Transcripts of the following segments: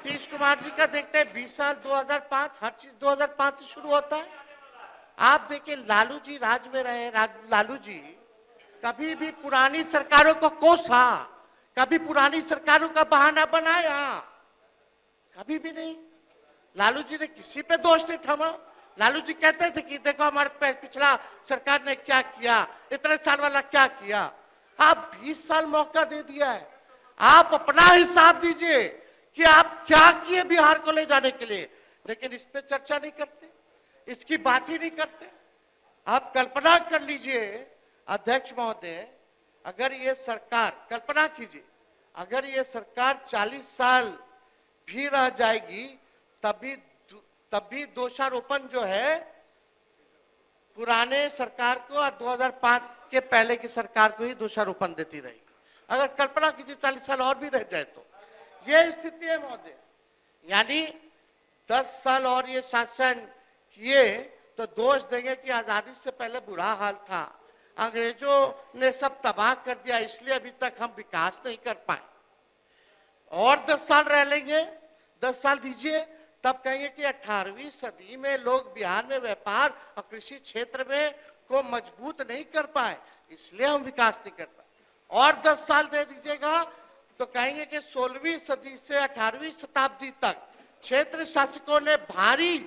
नीतीश कुमार जी का देखते हैं 20 साल 2005, हर चीज 2005 से शुरू होता है। आप देखिए लालू जी राज में रहे, लालू जी कभी भी पुरानी सरकारों को कोसा, कभी पुरानी सरकारों का बहाना बनाया, कभी भी नहीं। लालू जी ने किसी पे दोष नहीं थमा। लालू जी कहते थे कि देखो हमारे पिछला सरकार ने क्या किया, इतने साल वाला क्या किया। आप 20 साल मौका दे दिया है, आप अपना हिसाब दीजिए कि आप क्या किए बिहार को ले जाने के लिए, लेकिन इस पे चर्चा नहीं करते, इसकी बात ही नहीं करते। आप कल्पना कर लीजिए अध्यक्ष महोदय, अगर ये सरकार, कल्पना कीजिए अगर ये सरकार 40 साल भी रह जाएगी तब भी दोषारोपण जो है पुराने सरकार को और 2005 के पहले की सरकार को ही दोषारोपण देती रहेगी। अगर कल्पना कीजिए 40 साल और भी रह जाए तो ये स्थिति है महोदय। यानी 10 साल और ये शासन किए तो दोष देंगे कि आजादी से पहले बुरा हाल था, अंग्रेजों ने सब तबाह कर दिया, इसलिए अभी तक हम विकास नहीं कर पाए। और 10 साल रह लेंगे, 10 साल दीजिए, तब कहेंगे कि 18वीं सदी में लोग बिहार में व्यापार और कृषि क्षेत्र में को मजबूत नहीं कर पाए, इसलिए हम विकास नहीं कर पाए। और 10 साल दे दीजिएगा तो कहेंगे कि 16वीं सदी से 18वीं शताब्दी तक क्षेत्र शासकों ने भारी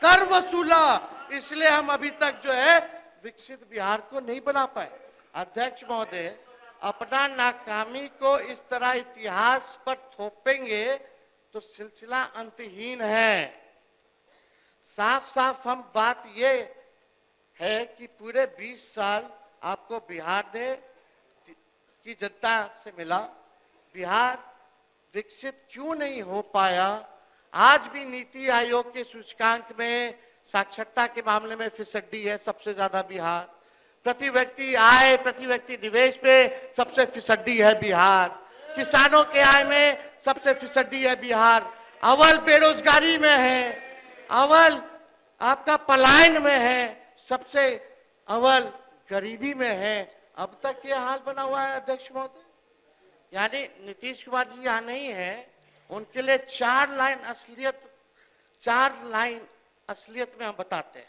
कर वसूला, इसलिए हम अभी तक जो है विकसित बिहार को नहीं बना पाए। अध्यक्ष महोदय, अपना नाकामी को इस तरह इतिहास पर थोपेंगे तो सिलसिला अंतहीन है। साफ साफ हम बात ये है कि पूरे 20 साल आपको बिहार ने की जनता से मिला, बिहार विकसित क्यों नहीं हो पाया। आज भी नीति आयोग के सूचकांक में साक्षरता के मामले में फिसड्डी है सबसे ज्यादा बिहार, प्रति व्यक्ति आय, प्रति व्यक्ति निवेश में सबसे फिसड्डी है बिहार, किसानों के आय में सबसे फिसड्डी है बिहार, अव्वल बेरोजगारी में है, अव्वल आपका पलायन में है, सबसे अव्वल गरीबी में है। अब तक ये हाल बना हुआ है अध्यक्ष महोदय। यानी नीतीश कुमार जी यहाँ नहीं है, उनके लिए 4 लाइन असलियत में हम बताते हैं।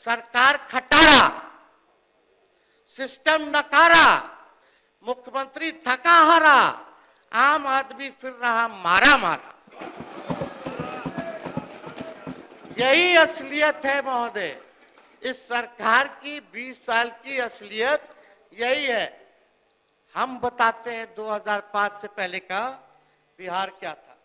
सरकार खटारा, सिस्टम नकारा, मुख्यमंत्री थका हारा, आम आदमी फिर रहा मारा मारा। यही असलियत है महोदय, इस सरकार की 20 साल की असलियत यही है। हम बताते हैं 2005 से पहले का बिहार क्या था।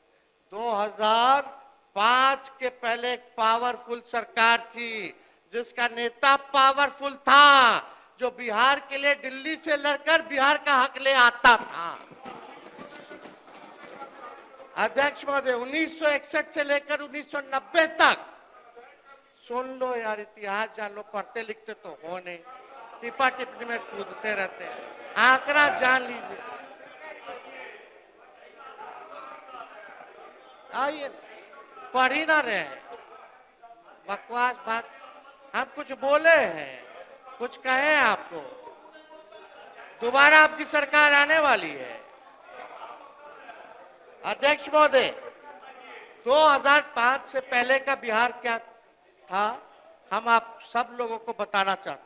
2005 के पहले एक पावरफुल सरकार थी जिसका नेता पावरफुल था, जो बिहार के लिए दिल्ली से लड़कर बिहार का हक ले आता था। अध्यक्ष महोदय, 1961 से लेकर 1990 तक, सुन लो यार, इतिहास जान लो, पढ़ते लिखते तो हो नहीं, टिपा टिप्पणी में कूदते रहते हैं, आंकड़ा जान लीजिए। आइए, पढ़ ही ना रहे हैं, बकवास बात। हम कुछ बोले हैं, कुछ कहे आपको, दोबारा आपकी सरकार आने वाली है। अध्यक्ष महोदय, 2005 से पहले का बिहार क्या था हम आप सब लोगों को बताना चाहते हैं।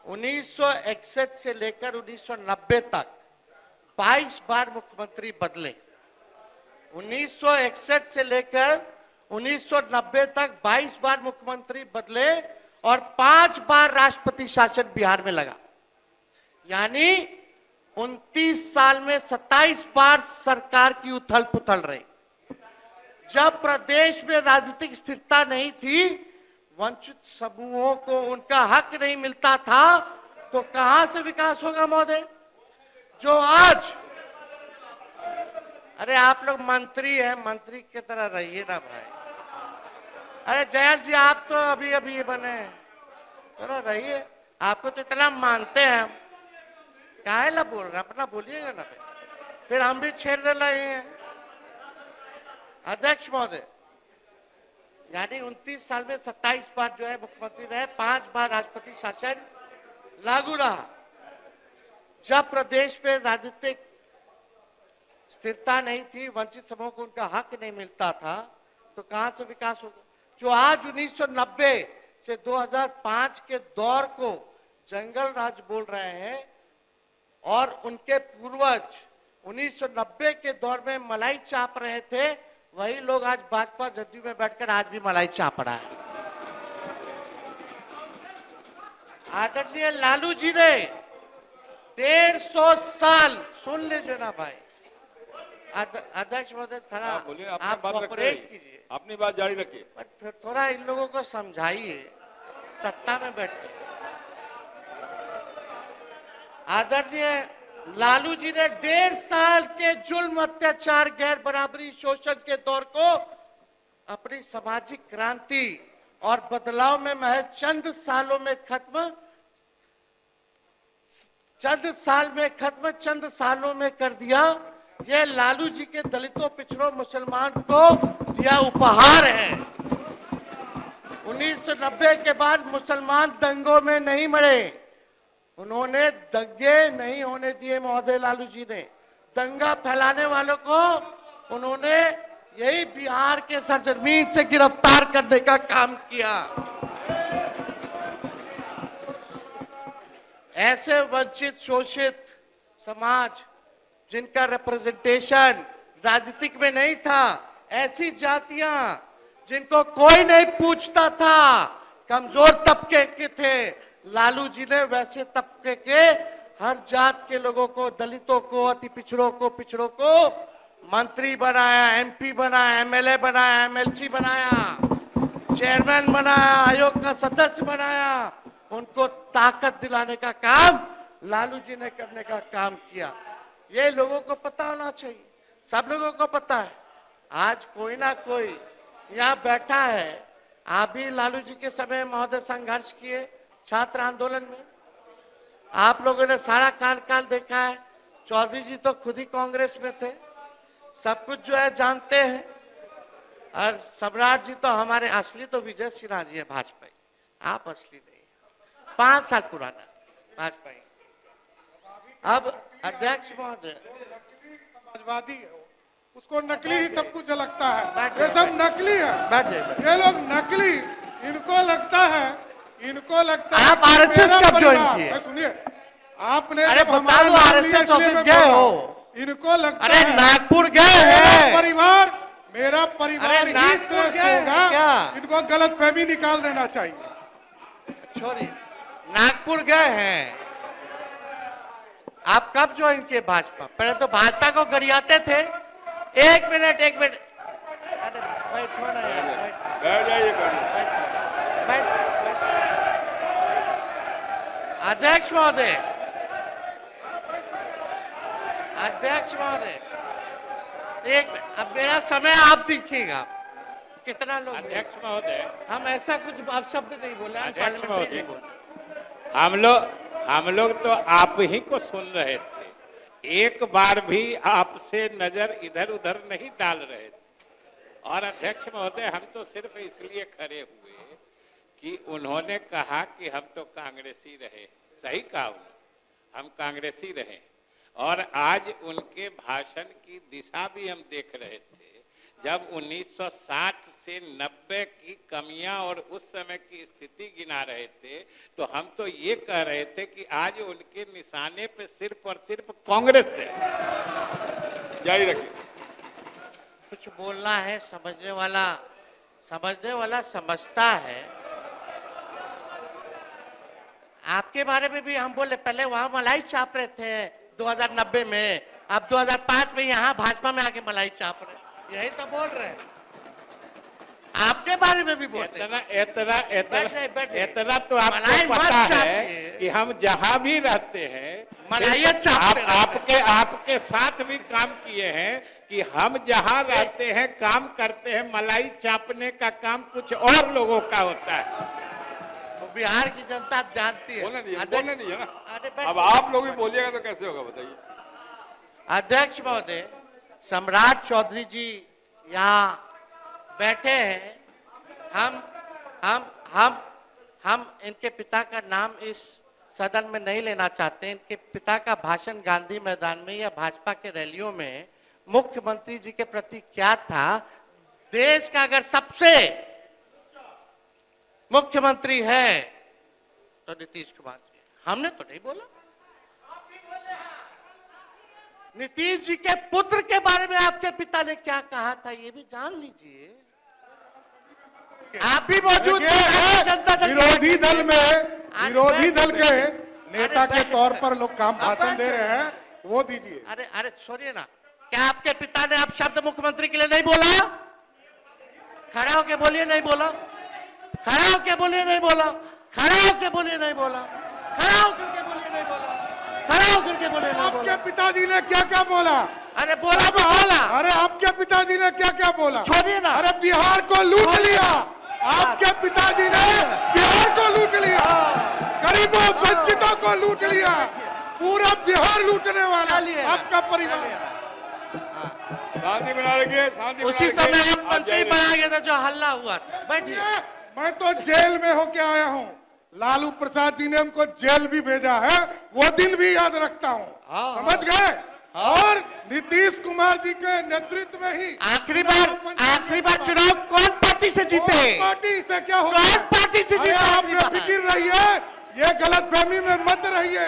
1961 से लेकर 1990 तक 22 बार मुख्यमंत्री बदले। 1961 से लेकर 1990 तक 22 बार मुख्यमंत्री बदले और 5 बार राष्ट्रपति शासन बिहार में लगा। यानी 29 साल में 27 बार सरकार की उथल पुथल रही। जब प्रदेश में राजनीतिक स्थिरता नहीं थी, वंचित समूहों को उनका हक नहीं मिलता था, तो कहां से विकास होगा महोदय। जो आज, अरे आप लोग मंत्री हैं, मंत्री की तरह रहिए ना भाई। अरे जयंत जी, आप तो अभी अभी बने, चलो रहिए, आपको तो इतना मानते हैं हम, काहे ला बोल रहे, अपना बोलिएगा ना फिर हम भी छेड़ दे रहे हैं। अध्यक्ष महोदय, यानी 29 साल में 27 बार जो है मुख्यमंत्री रहे, 5 बार राष्ट्रपति शासन लागू रहा। जब प्रदेश में राजनीतिक स्थिरता नहीं थी, वंचित समूह को उनका हक नहीं मिलता था, तो कहां से विकास होगा? जो आज 1990 से 2005 के दौर को जंगल राज बोल रहे हैं और उनके पूर्वज 1990 के दौर में मलाई चाप रहे थे, वही लोग आज भाजपा जदयू में बैठकर आज भी मलाई चाप रहा है। आदरणीय लालू जी ने 150 साल, सुन लीजिए ना भाई, अध्यक्ष महोदय, थोड़ा आप कोऑपरेट कीजिए, अपनी बात जारी रखिए, फिर थोड़ा इन लोगों को समझाइए, सत्ता में बैठे। आदरणीय लालू जी ने 1.5 साल के जुल्म, अत्याचार, गैर बराबरी, शोषण के दौर को अपनी सामाजिक क्रांति और बदलाव में महज चंद साल में सालों में कर दिया। यह लालू जी के दलितों, पिछड़ों, मुसलमान को दिया उपहार है। 1990 के बाद मुसलमान दंगों में नहीं मरे, उन्होंने दंगे नहीं होने दिए महोदय। लालू जी ने दंगा फैलाने वालों को उन्होंने यही बिहार के सरजमीन से गिरफ्तार करने का काम किया। ऐसे वंचित, शोषित समाज जिनका रिप्रेजेंटेशन राजनीतिक में नहीं था, ऐसी जातियां जिनको कोई नहीं पूछता था, कमजोर तबके के थे, लालू जी ने वैसे तबके के हर जात के लोगों को, दलितों को, अति पिछड़ों को मंत्री बनाया, एमपी बनाया, एमएलए बनाया, एमएलसी बनाया, चेयरमैन बनाया, आयोग का सदस्य बनाया। उनको ताकत दिलाने का काम लालू जी ने करने का काम किया। ये लोगों को पता होना चाहिए, सब लोगों को पता है। आज कोई ना कोई यहाँ बैठा है, आप भी लालू जी के समय महोदय संघर्ष किए छात्र आंदोलन में, आप लोगों ने सारा काल देखा है। चौधरी जी तो खुद ही कांग्रेस में थे, सब कुछ जो है जानते हैं। और सम्राट जी तो हमारे असली तो विजय सिन्हा जी है, भाजपा, आप असली नहीं, 5 साल पुराना भाजपा। अब अध्यक्ष महोदय, समाजवादी है, उसको नकली ही सब कुछ लगता है, ये सब नकली है, ये लोग नकली, इनको लगता है आप आरएसएस कब ज्वाइन किए? सुनिए, आपने अरे बताओ, आरएसएस ऑफिस गए हो? इनको लगता अरे है नागपुर गए हैं? मेरा परिवार ही श्रेष्ठ होगा, इनको गलत फहमी निकाल देना चाहिए। छोड़िए, नागपुर गए हैं, आप कब ज्वाइन किए भाजपा? पहले तो भाजपा को गरियाते थे। एक मिनट, अरे बैठो ना यार, बैठ जाइए, बैठ। अध्यक्ष महोदय, एक, अब मेरा समय आप देखिएगा कितना लोग। अध्यक्ष महोदय, हम ऐसा कुछ आप शब्द नहीं बोले, अध्यक्ष महोदय, हम लोग तो आप ही को सुन रहे थे, एक बार भी आपसे नजर इधर उधर नहीं डाल रहे थे। और अध्यक्ष महोदय, हम तो सिर्फ इसलिए खड़े हुए कि उन्होंने कहा कि हम तो कांग्रेसी रहे, सही कहा उन्होंने, हम कांग्रेसी रहे। और आज उनके भाषण की दिशा भी हम देख रहे थे, जब 1960 से 90 की कमियां और उस समय की स्थिति गिना रहे थे, तो हम तो ये कह रहे थे कि आज उनके निशाने पे सिर्फ और सिर्फ कांग्रेस है। जारी रखिए। कुछ बोलना है, समझने वाला समझता है। आपके बारे में भी हम बोले, पहले वहां मलाई चाप रहे थे 2090 में, अब 2005 में यहाँ भाजपा में आके मलाई चाप रहे, यही तो बोल रहे हैं। आपके बारे में भी बोलते हैं। इतना तो आपको पता है कि हम जहां भी रहते हैं, आपके साथ भी काम किए हैं कि हम जहां रहते हैं, काम करते हैं, मलाई चापने का काम कुछ और लोगों का होता है। तो बिहार की जनता जानती है। बोलने दीजिए ना, अब आप लोग भी बोलिएगा तो कैसे होगा बताइए। अध्यक्ष महोदय, सम्राट चौधरी जी यहाँ बैठे हैं। हम इनके पिता का नाम इस सदन में नहीं लेना चाहते। इनके पिता का भाषण गांधी मैदान में या भाजपा के रैलियों में मुख्यमंत्री जी के प्रति क्या था। देश का अगर सबसे मुख्यमंत्री है तो नीतीश कुमार जी, हमने तो नहीं बोला। नीतीश जी के पुत्र के बारे में आपके पिता ने क्या कहा था ये भी जान लीजिए। आप भी मौजूद थे जनता दल विरोधी दल में, आज विरोधी दल के बैठ- नेता अरे के बैठ- तौर पर लोग काम अब भाषण दे बैठ- रहे हैं, वो दीजिए। अरे अरे छोड़िए ना, क्या आपके पिता ने आप शब्द मुख्यमंत्री के लिए नहीं बोला? खड़ा होके बोलिए नहीं बोला, खड़ा होके बोलिए नहीं बोला, खड़ा होके बोलिए नहीं बोला, खड़ा होकर के बोलिए नहीं बोला, खड़ा होकर के बोलिए नहीं आपके बोला। पिताजी ने क्या क्या बोला? अरे बोला तो बोला। अरे आपके पिताजी ने क्या क्या बोला? छोड़िए ना। अरे बिहार को लूट लिया, आपके पिताजी ने बिहार को लूट लिया, गरीबों वंचितों को लूट लिया, पूरा बिहार लूटने वाला चलिए ना, आपका परिवार। शांति बना रखिए, शांति उसी बना रखिए। समय आप मंत्री बनाया गया था जो हल्ला हुआ था। बैठिए। मैं तो जेल में होके आया हूँ, लालू प्रसाद जी ने हमको जेल भी भेजा है, वो दिन भी याद रखता हूँ। हाँ, समझ गए? और नीतीश कुमार जी के नेतृत्व में ही आखिरी बार चुनाव कौन पार्टी से जीते? कौन पार्टी से क्या होगा? कौन पार्टी से अरे जीते? आप आखिरी बार? बेफिक्र रहिए, ये गलतफहमी में मत रहिए।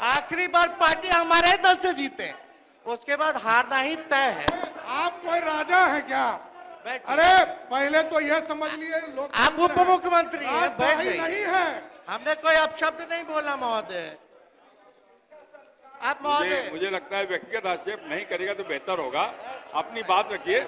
आखिरी बार पार्टी हमारे दल से जीते, उसके बाद हारना ही तय है। आप कोई राजा है क्या? बैठिए। अरे पहले तो यह समझ लिए लोग आप उप मुख्यमंत्री हैं, बैठ सही जाइए। नहीं है। हमने कोई अपशब्द नहीं बोला महोदय। आप मुझे महोदय मुझे लगता है व्यक्तिगत आक्षेप नहीं करेगा तो बेहतर होगा। अपनी बात रखिए।